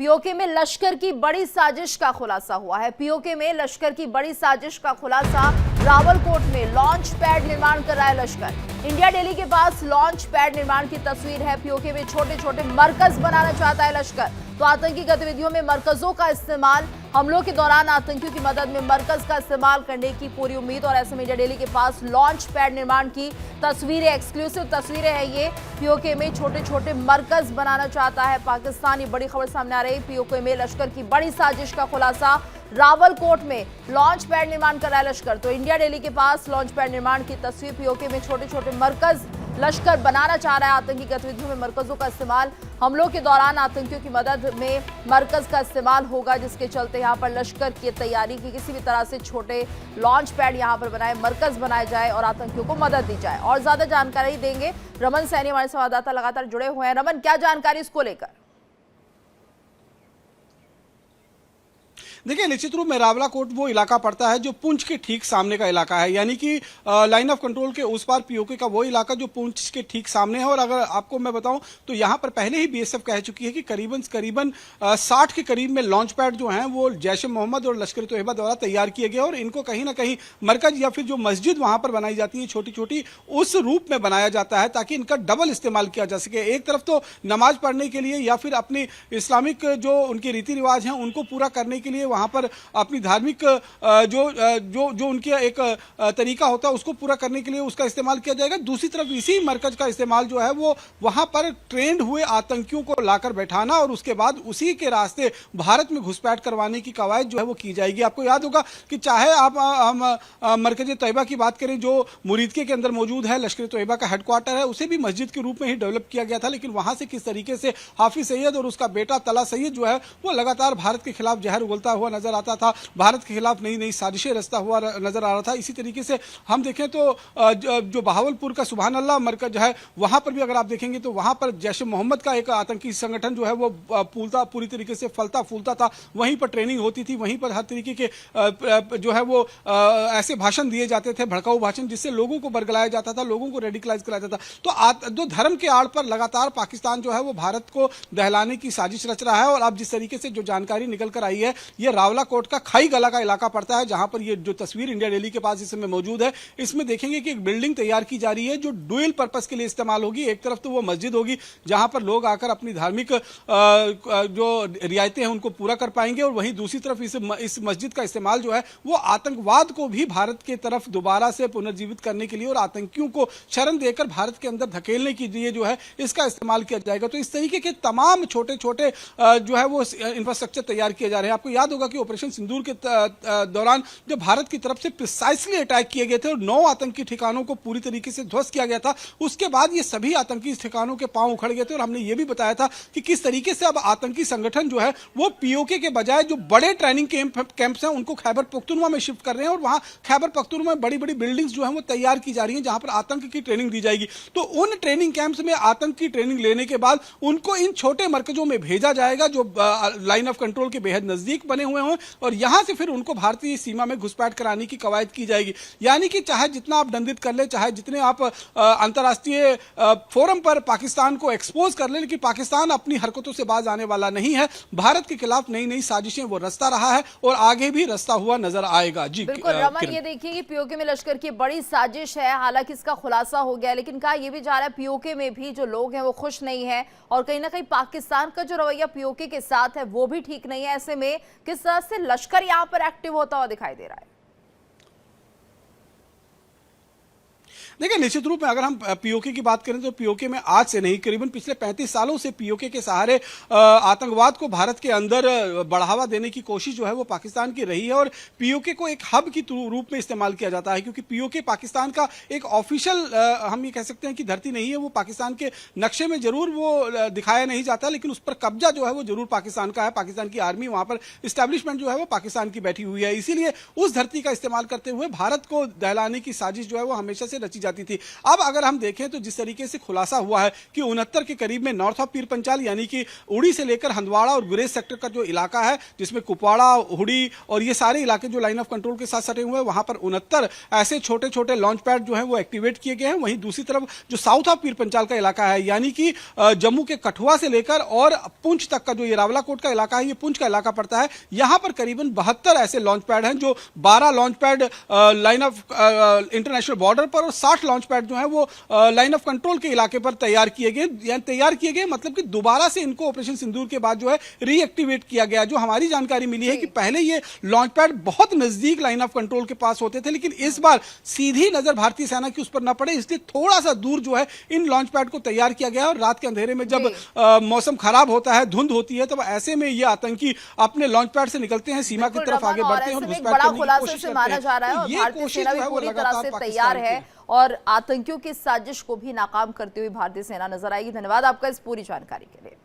PoK में लश्कर की बड़ी साजिश का खुलासा हुआ है। पीओके में लश्कर की बड़ी साजिश का खुलासा। रावलकोट में लॉन्च पैड निर्माण कर रहा है लश्कर। इंडिया दिल्ली के पास लॉन्च पैड निर्माण की तस्वीर है। पीओके में छोटे छोटे मरकज बनाना चाहता है लश्कर। तो आतंकी गतिविधियों में मरकजों का इस्तेमाल, हमलों के दौरान आतंकियों की मदद में मरकज का इस्तेमाल करने की पूरी उम्मीद। और ऐसे में इंडिया दिल्ली के पास लॉन्च पैड निर्माण की तस्वीरें, एक्सक्लूसिव तस्वीरें हैं ये। पीओके में छोटे छोटे मरकज बनाना चाहता है पाकिस्तान। ये बड़ी खबर सामने आ रही है। पीओके में लश्कर की बड़ी साजिश का खुलासा। रावलकोट में लॉन्च पैड निर्माण कर रहा है लश्कर। तो इंडिया दिल्ली के पास लॉन्च पैड निर्माण की तस्वीर। पीओके में छोटे छोटे मरकज लश्कर बनाना चाह रहा है। आतंकी गतिविधियों में मरकजों का इस्तेमाल, हमलों के दौरान आतंकियों की मदद में मरकज का इस्तेमाल होगा, जिसके चलते यहां पर लश्कर की तैयारी की किसी भी तरह से छोटे लॉन्च पैड यहां पर बनाए, मरकज बनाए जाए और आतंकियों को मदद दी जाए। और ज्यादा जानकारी देंगे रमन सैनी, हमारे संवाददाता लगातार जुड़े हुए हैं। रमन, क्या जानकारी इसको लेकर? देखिए, निश्चित रूप में रावलाकोट वो इलाका पड़ता है जो पुंछ के ठीक सामने का इलाका है, यानी कि लाइन ऑफ कंट्रोल के उस पार पीओके का वो इलाका जो पुंछ के ठीक सामने है। और अगर आपको मैं बताऊं तो यहां पर पहले ही बीएसएफ कह चुकी है कि करीबन 60 के करीब में लॉन्च पैड जो हैं वो जैश ए मोहम्मद और लश्कर तोयबा द्वारा तैयार किए गए और इनको कहीं ना कहीं मरकज या फिर जो मस्जिद वहां पर बनाई जाती है छोटी छोटी, उस रूप में बनाया जाता है ताकि इनका डबल इस्तेमाल किया जा सके। एक तरफ तो नमाज पढ़ने के लिए या फिर अपनी इस्लामिक जो उनके रीति रिवाज हैं उनको पूरा करने के लिए वहां पर अपनी धार्मिक जो उनके एक तरीका होता है उसको पूरा करने के लिए उसका इस्तेमाल किया जाएगा। दूसरी तरफ इसी मरकज का इस्तेमाल जो है वो वहां पर ट्रेंड हुए आतंकियों को लाकर बैठाना और उसके बाद उसी के रास्ते भारत में घुसपैठ करवाने की कवायद जो है वो की जाएगी। आपको याद होगा कि चाहे हम मरकज तैयबा की बात करें जो मुरीदके के अंदर मौजूद है, लश्कर तैयबा का हेडक्वार्टर है, उसे भी मस्जिद के रूप में ही डेवलप किया गया था, लेकिन वहां से किस तरीके से हाफिज सैयद और उसका बेटा तला सैयद जो है वो लगातार भारत के खिलाफ जहर उगलता हुआ नजर आता था, भारत के खिलाफ नई नई साजिशें रचता हुआ नजर आ रहा था। इसी तरीके से हम देखें तो जो बहावलपुर का सुभान अल्लाह मरकज है वहां पर भी अगर आप देखेंगे तो वहां पर जैश ए मोहम्मद का एक आतंकी संगठन जो है वो पूरी तरीके से फलता फूलता था। वहीं पर ट्रेनिंग होती थी, वहीं पर हर तरीके के जो है वो ऐसे भाषण दिए जाते थे, भड़काऊ भाषण, जिससे लोगों को बरगलाया जाता था, लोगों को रेडिकलाइज कराया जाता था। तो धर्म के आड़ पर लगातार पाकिस्तान जो है वो भारत को दहलाने की साजिश रच रहा है। और अब जिस तरीके से जो जानकारी निकल कर आई है, ये रावलाकोट का खाई गला का इलाका पड़ता है जहां पर ये जो तस्वीर इंडिया दिल्ली के पास इस समय मौजूद है, इसमें देखेंगे कि एक बिल्डिंग तैयार की जा रही है जो डुअल पर्पस के लिए इस्तेमाल होगी। एक तरफ तो वो मस्जिद होगी जहां पर लोग आकर अपनी धार्मिक जो रियायतें हैं उनको पूरा कर पाएंगे, और वहीं दूसरी तरफ इस मस्जिद का इस्तेमाल जो है वो आतंकवाद को भी भारत के तरफ दोबारा से पुनर्जीवित करने के लिए और आतंकियों को शरण देकर भारत के अंदर धकेलने के लिए जो है इसका इस्तेमाल किया जाएगा। तो इस तरीके के तमाम छोटे छोटे जो है वो इंफ्रास्ट्रक्चर तैयार किए जा रहे हैं। आपको याद होगा कि ऑपरेशन सिंदूर के दौरान जो भारत की तरफ से प्रिसाइसली अटैक किए गए थे और 9 आतंकी ठिकानों को पूरी तरीके से ध्वस्त किया गया था, उसके बाद ये सभी आतंकी ठिकानों के पांव उखड़ गए थे। और हमने ये भी बताया था कि किस तरीके से अब आतंकी संगठन जो है वो पीओके के बजाय जो बड़े ट्रेनिंग कैंप्स हैं उनको खैबर पख्तूनख्वा में शिफ्ट कर रहे हैं और वहां खैबर पख्तूनख्वा में बड़ी बड़ी बिल्डिंग्स जो है वो तैयार की जा रही हैं जहां पर आतंक की ट्रेनिंग दी जाएगी। तो उन ट्रेनिंग कैंप्स में आतंक की ट्रेनिंग लेने के बाद उनको इन छोटे मरकजों में भेजा जाएगा जो लाइन ऑफ कंट्रोल के बेहद नजदीक बने हुए हों, और यहां से फिर उनको भारतीय सीमा में घुसपैठ कराने की कवायद की जाएगी। यानी कि चाहे जितना आप दंडित कर ले, चाहे जितने आप अंतर्राष्ट्रीय फोरम पर पाकिस्तान को एक्सपोज कर ले, लेकिन पाकिस्तान अपनी हरकतों से बाज आने वाला नहीं है। भारत के खिलाफ नई नई साजिशें वो रचता रहा है और आगे भी रचता हुआ नजर आएगा। जी बिल्कुल रमन, ये देखिए कि पीओके में लश्कर की बड़ी साजिश है। हालांकि इसका खुलासा हो गया, लेकिन कहा यह भी जा रहा है पीओके में भी जो लोग हैं वो खुश नहीं है और कहीं ना कहीं पाकिस्तान का जो रवैया पीओके के साथ है वो भी ठीक नहीं है। ऐसे में किस तरह से लश्कर यहां पर एक्टिव होता हुआ दिखाई दे रहा है? देखिए, निश्चित रूप में अगर हम पीओके की बात करें तो पीओके में आज से नहीं, करीबन पिछले 35 सालों से पीओके के सहारे आतंकवाद को भारत के अंदर बढ़ावा देने की कोशिश जो है वो पाकिस्तान की रही है। और पीओके को एक हब की रूप में इस्तेमाल किया जाता है, क्योंकि पीओके पाकिस्तान का एक ऑफिशियल हम ये कह सकते हैं कि धरती नहीं है। वो पाकिस्तान के नक्शे में जरूर वो दिखाया नहीं जाता, लेकिन उस पर कब्जा जो है वो जरूर पाकिस्तान का है। पाकिस्तान की आर्मी वहां पर इस्टेब्लिशमेंट जो है वो पाकिस्तान की बैठी हुई है। इसीलिए उस धरती का इस्तेमाल करते हुए भारत को दहलाने की साजिश जो है वो हमेशा से रची जाती थी। अब अगर हम देखें तो जिस तरीके से खुलासा हुआ है कि 69 के करीब में नॉर्थ ऑफ पीर पंचाल यानी कि उड़ी से लेकर हंदवाड़ा और गुरेज सेक्टर का जो इलाका है, जिसमें कुपवाड़ा, हुडी और ये सारे इलाके जो लाइन ऑफ कंट्रोल के साथ सटे हुए हैं, वहां पर 69 ऐसे छोटे छोटे लॉन्च पैड जो है वो एक्टिवेट किए गए हैं। वहीं दूसरी तरफ जो साउथ ऑफ पीर पंचाल का इलाका है, यानी कि जम्मू के कठुआ से लेकर और पुंछ तक का जो ये रावलाकोट का इलाका है, ये पुंछ का इलाका पड़ता है, यहां पर करीबन 72 ऐसे लॉन्च पैड हैं, जो 12 launch pad line of international border पर और 60 लॉन्च पैड जो है वो लाइन ऑफ कंट्रोल के इलाके पर तैयार किए गए, मतलब कि दोबारा से इनको ऑपरेशन सिंदूर के बाद जो है रीएक्टिवेट किया गया। जो हमारी जानकारी मिली है कि पहले ये लॉन्च पैड बहुत नजदीक लाइन ऑफ कंट्रोल के पास होते थे, लेकिन इस बार सीधी नजर भारतीय सेना की उस पर न पड़े, इसलिए थोड़ा सा दूर जो है इन लॉन्च पैड को तैयार किया गया। और रात के अंधेरे में जब मौसम खराब होता है, धुंध होती है, तब ऐसे में ये आतंकी अपने लॉन्च पैड से निकलते हैं, सीमा की तरफ आगे बढ़ते हैं और घुसपैठ करने की कोशिश करते हैं। जा रहा है और भारतीय सेना भी पूरी तरह से तैयार है और आतंकियों की साजिश को भी नाकाम करती हुई भारतीय सेना नजर आएगी। धन्यवाद आपका इस पूरी जानकारी के लिए।